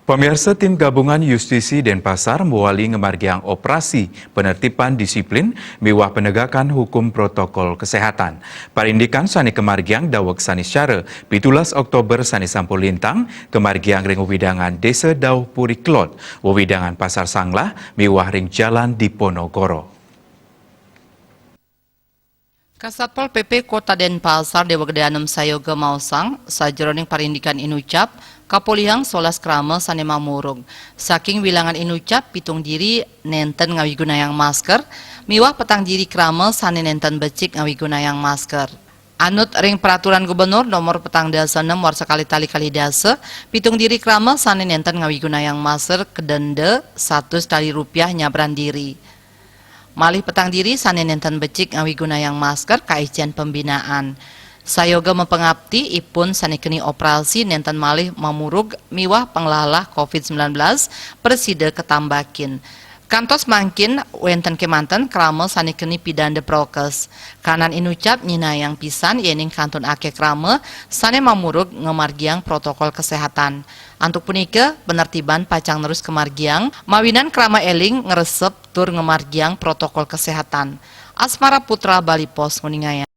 Pemirsa, tim gabungan Justisi Denpasar mewali ngemargiang operasi penertiban disiplin miwah penegakan hukum protokol kesehatan. Parindikan sani kemargiang dawek sani syara 17 Oktober sani sampul lintang kemargiang ring widangan Desa Dau Puriklot widangan Pasar Sanglah miwah ring Jalan Diponegoro. Kasatpol PP Kota Denpasar Dewa Gedeanem Sayoga Mausang sajroning parindikan inucap kapolihang 11 krama sane mamurug. Saking wilangan inucap pitung diri nenten ngawigunayang masker, miwah petang diri krama sane nenten becik ngawigunayang masker. Anut ring peraturan gubernur nomor petang dasa 6 war sekali tali kali dasa, pitung diri krama sane nenten ngawigunayang masker kedende 100 tali rupiah nyabran diri. Malih petang diri sane nenten becik ngawigunayang masker kaician pembinaan. Sayoga mempengabdi ipun sanikeni operasi nenten malih mamurug miwah penglalah COVID-19 persida ketambakin. Kantos mangkin wenten kemanten krama sanikeni pidande prokes. Kanan inucap nyinayang pisan yening kantun ake krama sane mamurug ngemargiang protokol kesehatan. Antuk punika penertiban pacang nerus kemargiang mawinan krama eling ngeresep tur ngemargiang protokol kesehatan. Asmara Putra Bali Pos nguningaya.